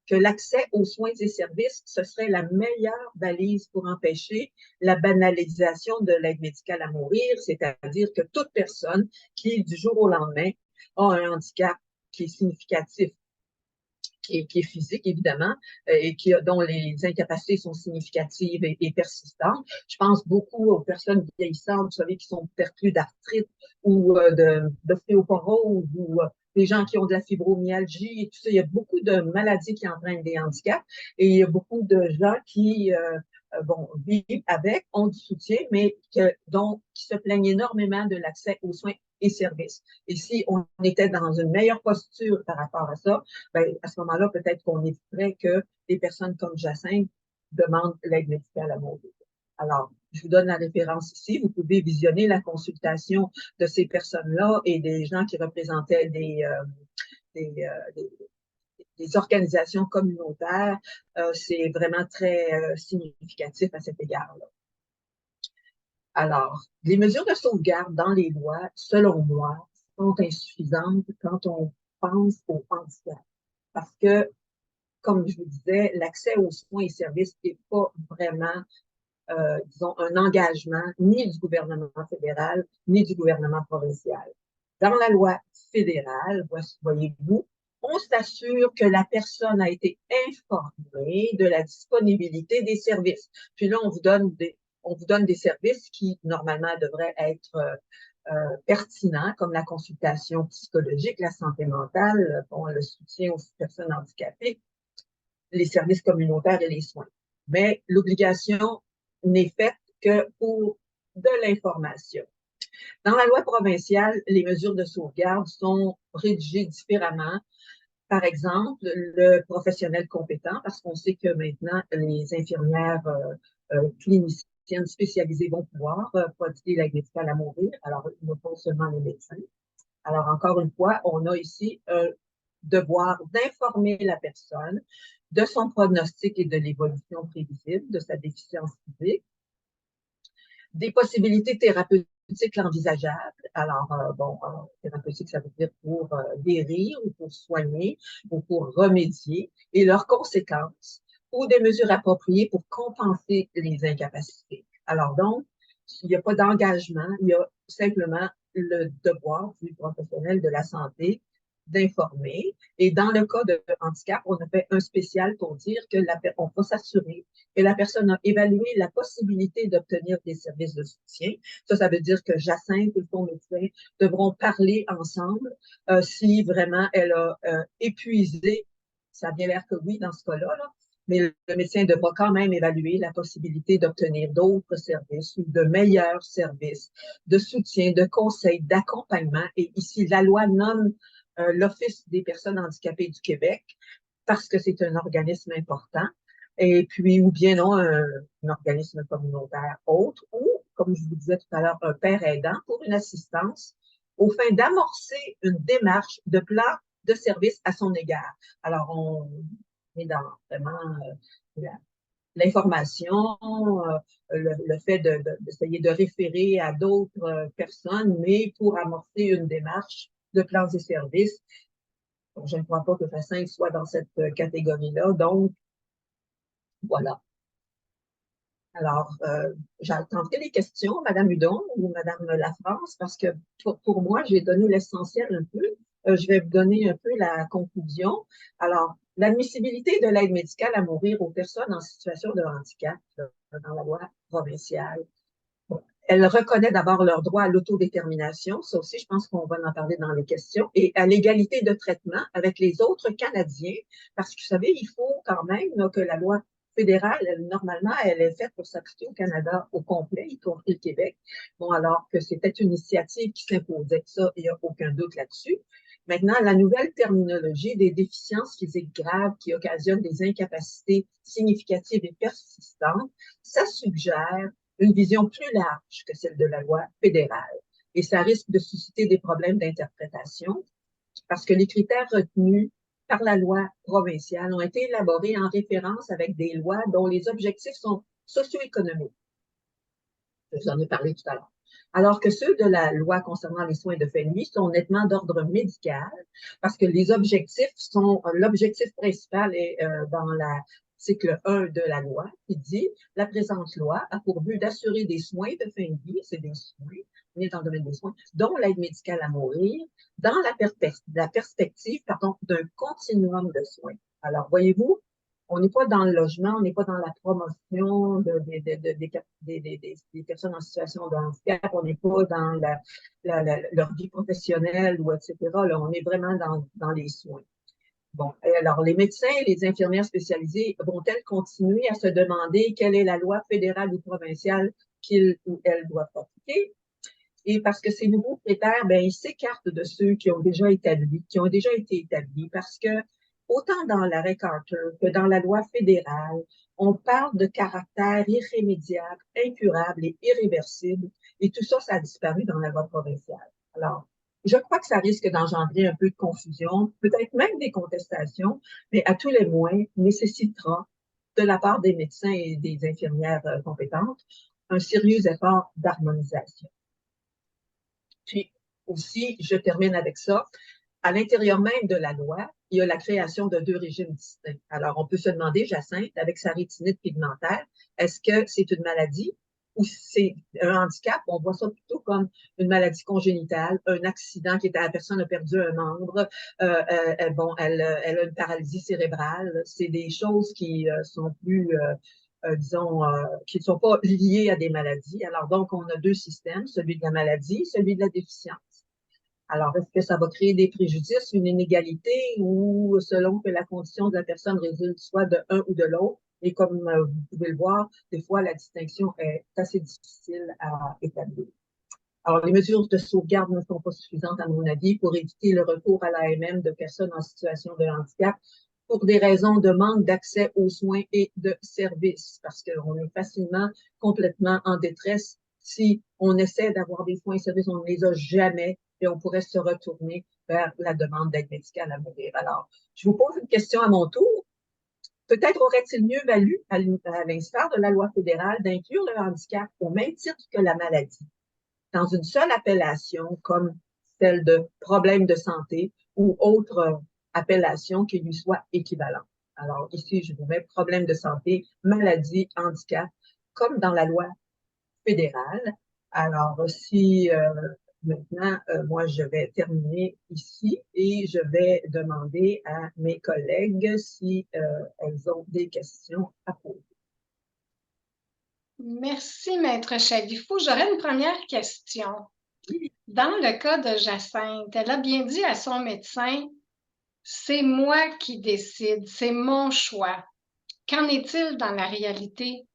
que l'accès aux soins et services, ce serait la meilleure balise pour empêcher la banalisation de l'aide médicale à mourir, c'est-à-dire que toute personne qui, du jour au lendemain, a un handicap qui est significatif, qui est physique, évidemment, et dont les incapacités sont significatives et persistantes. Je pense beaucoup aux personnes vieillissantes, vous savez, qui sont perclues d'arthrite ou d'ostéoporose ou des gens qui ont de la fibromyalgie et tout ça. Il y a beaucoup de maladies qui entraînent des handicaps et il y a beaucoup de gens qui vivent avec, ont du soutien, mais qui se plaignent énormément de l'accès aux soins et services. Et si on était dans une meilleure posture par rapport à ça, ben, à ce moment-là, peut-être qu'on éviterait que des personnes comme Jacinthe demandent l'aide médicale à mourir. Alors, je vous donne la référence ici. Vous pouvez visionner la consultation de ces personnes-là et des gens qui représentaient des organisations communautaires. C'est vraiment très significatif à cet égard-là. Alors, les mesures de sauvegarde dans les lois, selon moi, sont insuffisantes quand on pense au handicap. Parce que, comme je vous disais, l'accès aux soins et services n'est pas vraiment, disons, un engagement ni du gouvernement fédéral, ni du gouvernement provincial. Dans la loi fédérale, voyez-vous, on s'assure que la personne a été informée de la disponibilité des services. Puis là, on vous donne des services qui, normalement, devraient être pertinents, comme la consultation psychologique, la santé mentale, le soutien aux personnes handicapées, les services communautaires et les soins. Mais l'obligation n'est faite que pour de l'information. Dans la loi provinciale, les mesures de sauvegarde sont rédigées différemment. Par exemple, le professionnel compétent, parce qu'on sait que maintenant, les infirmières cliniciennes spécialisées vont pouvoir prodiguer l'aide médicale à mourir. Alors, il n'y a pas seulement les médecins. Alors, encore une fois, on a ici un devoir d'informer la personne de son pronostic et de l'évolution prévisible de sa déficience physique, des possibilités thérapeutiques envisageables. Alors, thérapeutique, ça veut dire pour guérir ou pour soigner ou pour remédier et leurs conséquences ou des mesures appropriées pour compenser les incapacités. Alors donc, il n'y a pas d'engagement, il y a simplement le devoir du professionnel de la santé d'informer. Et dans le cas de handicap, on a fait un spécial pour dire que on va s'assurer que la personne a évalué la possibilité d'obtenir des services de soutien. Ça veut dire que Jacinthe et son médecin devront parler ensemble si vraiment elle a épuisé. Ça a bien l'air que oui dans ce cas-là, là, mais le médecin devra quand même évaluer la possibilité d'obtenir d'autres services ou de meilleurs services de soutien, de conseil, d'accompagnement. Et ici, la loi nomme l'Office des personnes handicapées du Québec parce que c'est un organisme important. Et puis, ou bien non, un organisme communautaire autre, ou, comme je vous disais tout à l'heure, un père aidant pour une assistance au fin d'amorcer une démarche de plan de service à son égard. Alors, on est dans vraiment l'information, le fait d'essayer de référer à d'autres personnes, mais pour amorcer une démarche de plans et services. Donc, je ne crois pas que Jacinthe soit dans cette catégorie-là. Donc, voilà. Alors, j'attendrai les questions, Madame Hudon ou Madame Lafrance, parce que pour moi, j'ai donné l'essentiel un peu. Je vais vous donner un peu la conclusion. Alors, l'admissibilité de l'aide médicale à mourir aux personnes en situation de handicap dans la loi provinciale. Bon, elle reconnaît d'abord leur droit à l'autodétermination, ça aussi, je pense qu'on va en parler dans les questions, et à l'égalité de traitement avec les autres Canadiens, parce que vous savez, il faut quand même là, que la loi fédérale, normalement, elle est faite pour s'appliquer au Canada au complet, y compris le Québec. Bon, alors que c'était une initiative qui s'imposait, ça, il n'y a aucun doute là-dessus. Maintenant, la nouvelle terminologie des déficiences physiques graves qui occasionnent des incapacités significatives et persistantes, ça suggère une vision plus large que celle de la loi fédérale. Et ça risque de susciter des problèmes d'interprétation parce que les critères retenus par la loi provinciale ont été élaborés en référence avec des lois dont les objectifs sont socio-économiques. Je vous en ai parlé tout à l'heure. Alors que ceux de la loi concernant les soins de fin de vie sont nettement d'ordre médical, parce que les objectifs sont, l'objectif principal est dans l'article 1 de la loi, qui dit la présente loi a pour but d'assurer des soins de fin de vie, c'est des soins, on est dans le domaine des soins, dont l'aide médicale à mourir, dans la perspective d'un continuum de soins. Alors, voyez-vous, on n'est pas dans le logement, on n'est pas dans la promotion des personnes en situation de handicap, on n'est pas dans leur vie professionnelle ou etc. Là, on est vraiment dans les soins. Bon, alors les médecins et les infirmières spécialisées vont-elles continuer à se demander quelle est la loi fédérale ou provinciale qu'ils ou elles doivent appliquer? Et parce que ces nouveaux critères, ben, ils s'écartent de ceux qui ont déjà été établis, parce que autant dans l'arrêt Carter que dans la loi fédérale, on parle de caractère irrémédiable, incurable et irréversible, et tout ça, ça a disparu dans la loi provinciale. Alors, je crois que ça risque d'engendrer un peu de confusion, peut-être même des contestations, mais à tous les moins, nécessitera de la part des médecins et des infirmières compétentes un sérieux effort d'harmonisation. Puis aussi, je termine avec ça, à l'intérieur même de la loi, il y a la création de deux régimes distincts. Alors, on peut se demander, Jacinthe, avec sa rétinite pigmentaire, est-ce que c'est une maladie ou c'est un handicap? On voit ça plutôt comme une maladie congénitale, un accident qui était, la personne a perdu un membre, elle a une paralysie cérébrale. C'est des choses qui sont plus disons, qui ne sont pas liées à des maladies. Alors, donc, on a deux systèmes, celui de la maladie, celui de la déficience. Alors, est-ce que ça va créer des préjudices, une inégalité, ou selon que la condition de la personne résulte soit de un ou de l'autre? Et comme vous pouvez le voir, des fois, la distinction est assez difficile à établir. Alors, les mesures de sauvegarde ne sont pas suffisantes, à mon avis, pour éviter le recours à l'AMM de personnes en situation de handicap pour des raisons de manque d'accès aux soins et de services, parce qu'on est facilement, complètement en détresse. Si on essaie d'avoir des soins et services, on ne les a jamais et on pourrait se retourner vers la demande d'aide médicale à mourir. Alors, je vous pose une question à mon tour. Peut-être aurait-il mieux valu, à l'instar de la loi fédérale, d'inclure le handicap au même titre que la maladie, dans une seule appellation comme celle de problème de santé ou autre appellation qui lui soit équivalente. Alors ici, je vous mets problème de santé, maladie, handicap, comme dans la loi fédérale. Alors si maintenant, moi, je vais terminer ici et je vais demander à mes collègues si elles ont des questions à poser. Merci, Maître Chalifou. J'aurais une première question. Dans le cas de Jacinthe, elle a bien dit à son médecin, c'est moi qui décide, c'est mon choix. Qu'en est-il dans la réalité?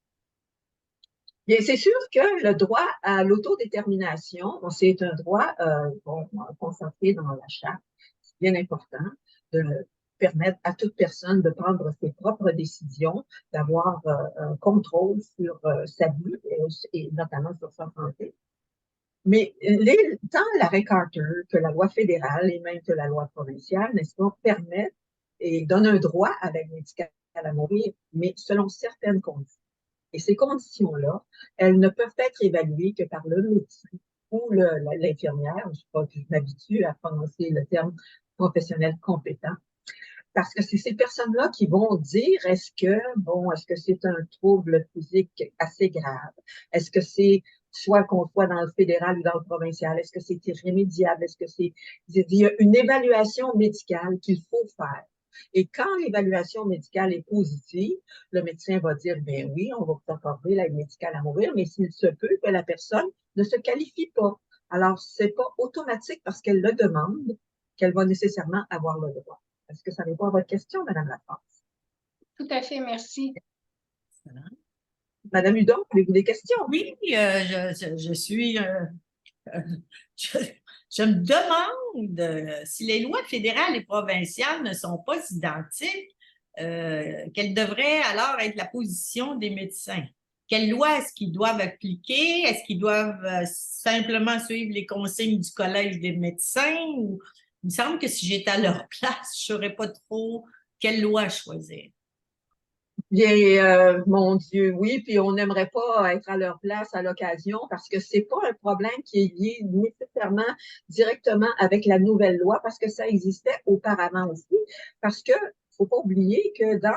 Bien, c'est sûr que le droit à l'autodétermination, c'est un droit consacré dans la Charte. C'est bien important de permettre à toute personne de prendre ses propres décisions, d'avoir un contrôle sur sa vie et notamment sur sa santé. Mais tant l'arrêt Carter que la loi fédérale et même que la loi provinciale, n'est-ce pas, permettent et donnent un droit à l'aide médicale à mourir, mais selon certaines conditions. Et ces conditions-là, elles ne peuvent être évaluées que par le médecin ou l'infirmière. Je m'habitue à prononcer le terme professionnel compétent. Parce que c'est ces personnes-là qui vont dire est-ce que c'est un trouble physique assez grave? Est-ce que c'est soit qu'on soit dans le fédéral ou dans le provincial? Est-ce que c'est irrémédiable? Il y a une évaluation médicale qu'il faut faire. Et quand l'évaluation médicale est positive, le médecin va dire, ben oui, on va vous accorder l'aide médicale à mourir, mais s'il se peut que la personne ne se qualifie pas. Alors, c'est pas automatique parce qu'elle le demande qu'elle va nécessairement avoir le droit. Est-ce que ça répond à votre question, Madame Lafrance? Tout à fait, merci. Madame Hudon, avez-vous des questions? Oui, je suis... je, je me demande si les lois fédérales et provinciales ne sont pas identiques, quelle devrait alors être la position des médecins? Quelles lois est-ce qu'ils doivent appliquer? Est-ce qu'ils doivent simplement suivre les consignes du Collège des médecins? Ou... Il me semble que si j'étais à leur place, je ne saurais pas trop quelle loi choisir. Bien, mon Dieu, oui, puis on n'aimerait pas être à leur place à l'occasion parce que c'est pas un problème qui est lié nécessairement directement avec la nouvelle loi parce que ça existait auparavant aussi. Parce que faut pas oublier que dans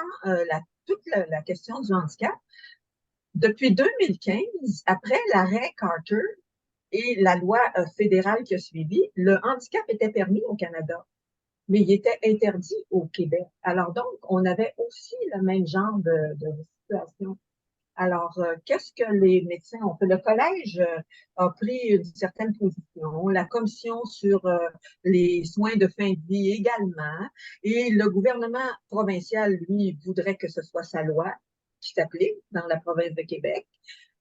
toute la question du handicap, depuis 2015, après l'arrêt Carter et la loi fédérale qui a suivi, le handicap était permis au Canada, mais il était interdit au Québec. Alors donc, on avait aussi le même genre de situation. Alors, qu'est-ce que les médecins ont fait? Le collège a pris une certaine position, la commission sur les soins de fin de vie également, et le gouvernement provincial, lui, voudrait que ce soit sa loi qui s'applique dans la province de Québec.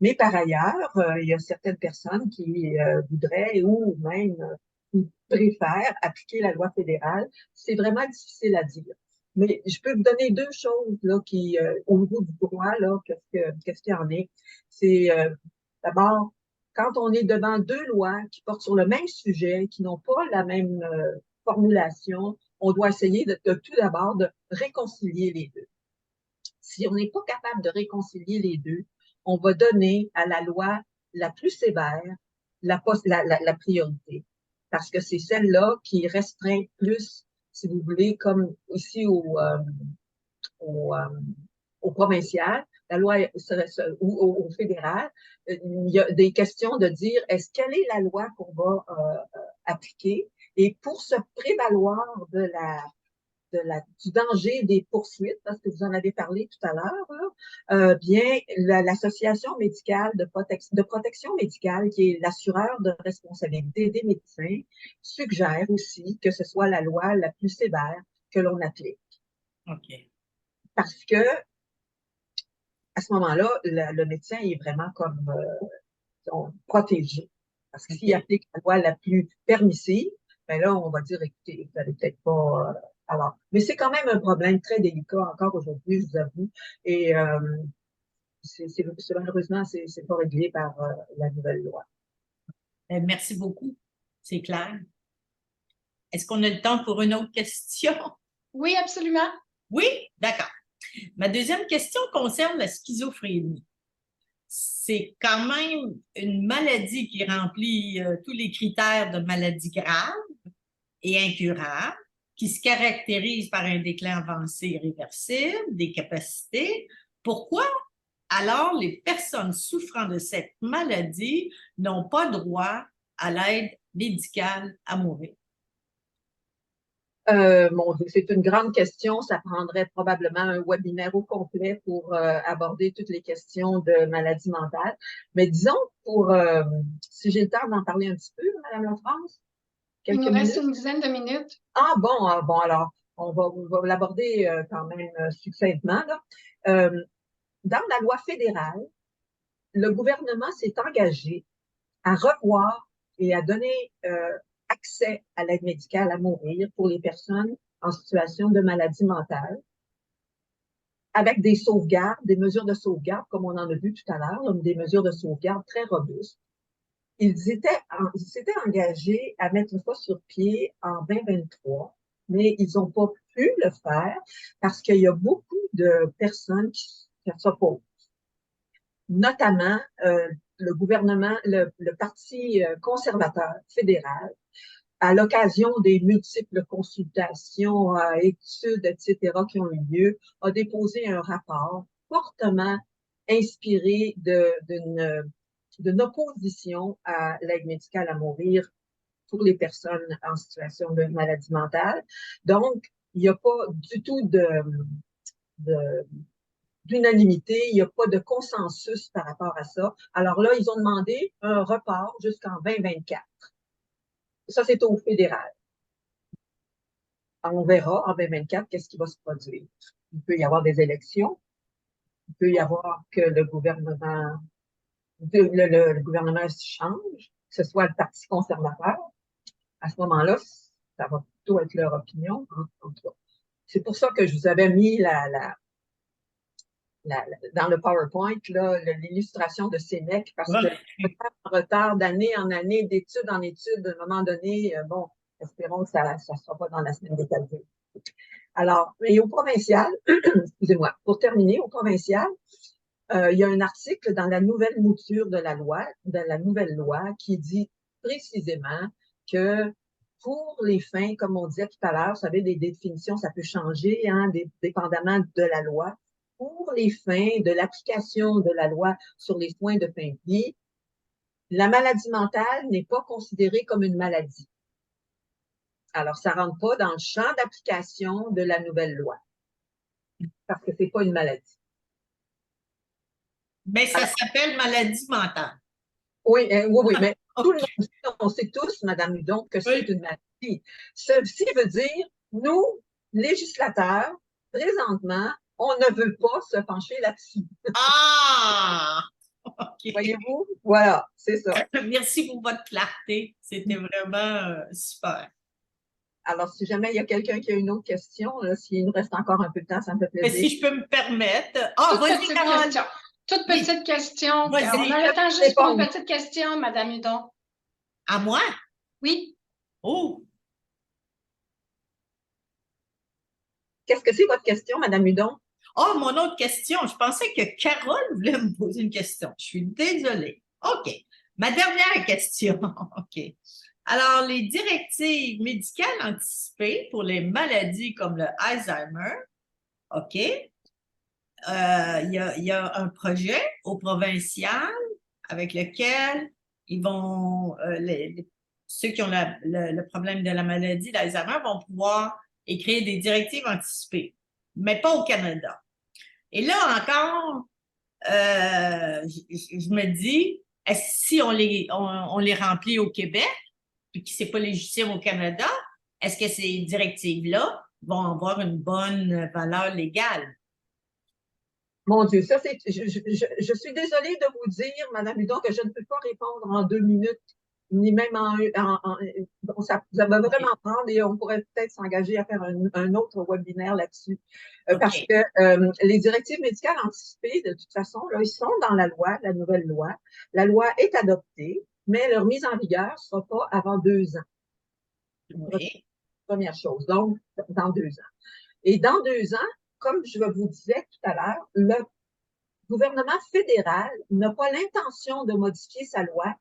Mais par ailleurs, il y a certaines personnes qui voudraient ou même préfèrent appliquer la loi fédérale. C'est vraiment difficile à dire. Mais je peux vous donner deux choses là qui, au niveau du droit, là, qu'est-ce qu'il y en est. C'est d'abord, quand on est devant deux lois qui portent sur le même sujet, qui n'ont pas la même formulation, on doit essayer de tout d'abord de réconcilier les deux. Si on n'est pas capable de réconcilier les deux, on va donner à la loi la plus sévère la priorité. Parce que c'est celle-là qui restreint plus, si vous voulez, comme ici au, euh, au provincial, la loi ou au fédéral, il y a des questions de dire est-ce quelle est la loi qu'on va appliquer et pour se prévaloir du danger des poursuites, parce que vous en avez parlé tout à l'heure, bien, l'association médicale de protection médicale, qui est l'assureur de responsabilité des médecins, suggère aussi que ce soit la loi la plus sévère que l'on applique. OK. Parce que, à ce moment-là, le médecin est vraiment comme protégé. Parce que s'il applique la loi la plus permissive, ben là, on va dire, écoutez, vous n'allez peut-être pas... alors, mais c'est quand même un problème très délicat encore aujourd'hui, je vous avoue. Et malheureusement, c'est pas réglé par la nouvelle loi. Merci beaucoup. C'est clair. Est-ce qu'on a le temps pour une autre question? Oui, absolument. Oui, d'accord. Ma deuxième question concerne la schizophrénie. C'est quand même une maladie qui remplit tous les critères de maladie grave et incurable, qui se caractérise par un déclin avancé irréversible des capacités. Pourquoi alors les personnes souffrant de cette maladie n'ont pas droit à l'aide médicale à mourir? Mon Dieu, c'est une grande question. Ça prendrait probablement un webinaire au complet pour aborder toutes les questions de maladie mentale. Mais disons, si j'ai le temps d'en parler un petit peu, Madame Lafrance, Il quelques nous reste minutes. une dizaine de minutes. Bon, alors, on va l'aborder quand même succinctement, là. Dans la loi fédérale, le gouvernement s'est engagé à revoir et à donner accès à l'aide médicale à mourir pour les personnes en situation de maladie mentale, avec des sauvegardes, des mesures de sauvegarde, comme on en a vu tout à l'heure, des mesures de sauvegarde très robustes. Ils s'étaient engagés à mettre ça sur pied en 2023, mais ils n'ont pas pu le faire parce qu'il y a beaucoup de personnes qui s'opposent. Notamment, le gouvernement, le Parti conservateur fédéral, à l'occasion des multiples consultations, études, etc., qui ont eu lieu, a déposé un rapport fortement inspiré d'une opposition à l'aide médicale à mourir pour les personnes en situation de maladie mentale. Donc, il n'y a pas du tout d'unanimité, il n'y a pas de consensus par rapport à ça. Alors là, ils ont demandé un report jusqu'en 2024. Ça, c'est au fédéral. On verra en 2024 qu'est-ce qui va se produire. Il peut y avoir des élections, il peut y avoir que le gouvernement change, que ce soit le Parti conservateur. À ce moment-là, ça va plutôt être leur opinion. C'est pour ça que je vous avais mis dans le PowerPoint l'illustration de Sénèque, parce que en retard d'année en année, d'études en études, à un moment donné, bon, espérons que ça ne sera pas dans la semaine des calculs. Alors, et au provincial, excusez-moi, pour terminer, au provincial, il y a un article dans la nouvelle mouture de la nouvelle loi, qui dit précisément que pour les fins, comme on disait tout à l'heure, vous savez, des définitions, ça peut changer, hein, dépendamment de la loi. Pour les fins de l'application de la loi sur les soins de fin de vie, la maladie mentale n'est pas considérée comme une maladie. Alors, ça ne rentre pas dans le champ d'application de la nouvelle loi, parce que ce n'est pas une maladie. Mais ça s'appelle maladie mentale. Oui, mais tout le monde, on sait tous, Madame Hudon, que c'est une maladie. Ceci veut dire, nous, législateurs, présentement, on ne veut pas se pencher là-dessus. Ah! Okay. Voyez-vous? Voilà, c'est ça. Merci pour votre clarté. C'était vraiment super. Alors, si jamais il y a quelqu'un qui a une autre question, s'il nous reste encore un peu de temps, ça me fait plaisir. Mais si je peux me permettre. Ah, vas-y, Carole. Toute petite question. On a le temps juste pour une petite question, Madame Hudon. À moi? Oui. Oh! Qu'est-ce que c'est votre question, Madame Hudon? Oh, mon autre question. Je pensais que Carole voulait me poser une question. Je suis désolée. OK. Ma dernière question. OK. Alors, les directives médicales anticipées pour les maladies comme le Alzheimer, OK. Il y a un projet au provincial avec lequel ils vont, ceux qui ont le problème de la maladie d'Alzheimer vont pouvoir écrire des directives anticipées, mais pas au Canada. Et là encore, je me dis, si on les remplit au Québec, puis que c'est pas légitime au Canada, est-ce que ces directives-là vont avoir une bonne valeur légale? Mon Dieu, ça c'est. Je suis désolée de vous dire, Madame Hudon, que je ne peux pas répondre en 2 minutes, ni même ça va vraiment prendre et on pourrait peut-être s'engager à faire un autre webinaire là-dessus. Parce que les directives médicales anticipées, de toute façon, là, ils sont dans la loi, la nouvelle loi. La loi est adoptée, mais leur mise en vigueur ne sera pas avant 2 ans. Oui. Première chose. Donc, dans 2 ans. Et dans 2 ans, comme je vous disais tout à l'heure, le gouvernement fédéral n'a pas l'intention de modifier sa loi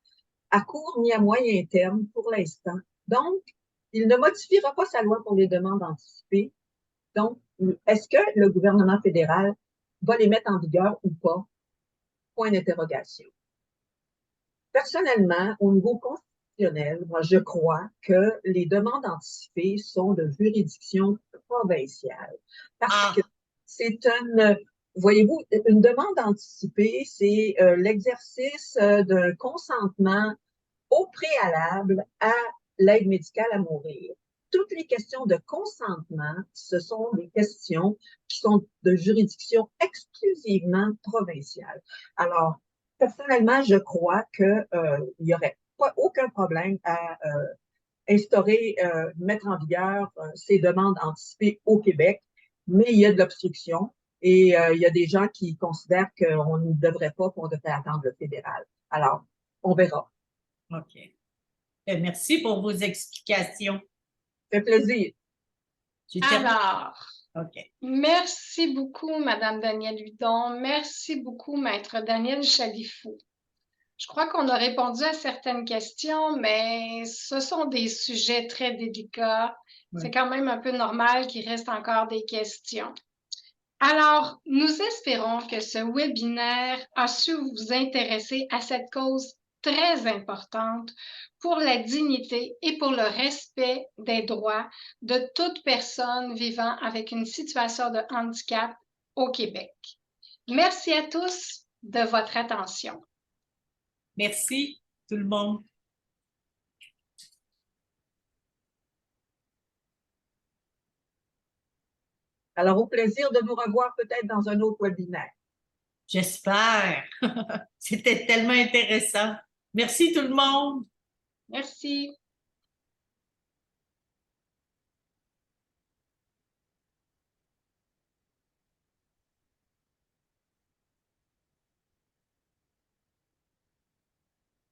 à court ni à moyen terme pour l'instant. Donc, il ne modifiera pas sa loi pour les demandes anticipées. Donc, est-ce que le gouvernement fédéral va les mettre en vigueur ou pas? Point d'interrogation. Personnellement, au niveau moi, je crois que les demandes anticipées sont de juridiction provinciale. Parce que Ah, c'est voyez-vous, une demande anticipée, c'est l'exercice d'un consentement au préalable à l'aide médicale à mourir. Toutes les questions de consentement, ce sont des questions qui sont de juridiction exclusivement provinciale. Alors, personnellement, je crois qu'il n'y aurait pas aucun problème à instaurer, mettre en vigueur ces demandes anticipées au Québec, mais il y a de l'obstruction et il y a des gens qui considèrent qu'on ne devrait pas, qu'on devrait attendre le fédéral. Alors, on verra. OK. Merci pour vos explications. Ça fait plaisir. J'ai terminé. Alors, OK. merci beaucoup, Madame Danielle Hudon. Merci beaucoup, Maître Daniel Chalifou. Je crois qu'on a répondu à certaines questions, mais ce sont des sujets très délicats. C'est quand même un peu normal qu'il reste encore des questions. Alors, nous espérons que ce webinaire a su vous intéresser à cette cause très importante pour la dignité et pour le respect des droits de toute personne vivant avec une situation de handicap au Québec. Merci à tous de votre attention. Merci, tout le monde. Alors, au plaisir de nous revoir peut-être dans un autre webinaire. J'espère. C'était tellement intéressant. Merci, tout le monde. Merci.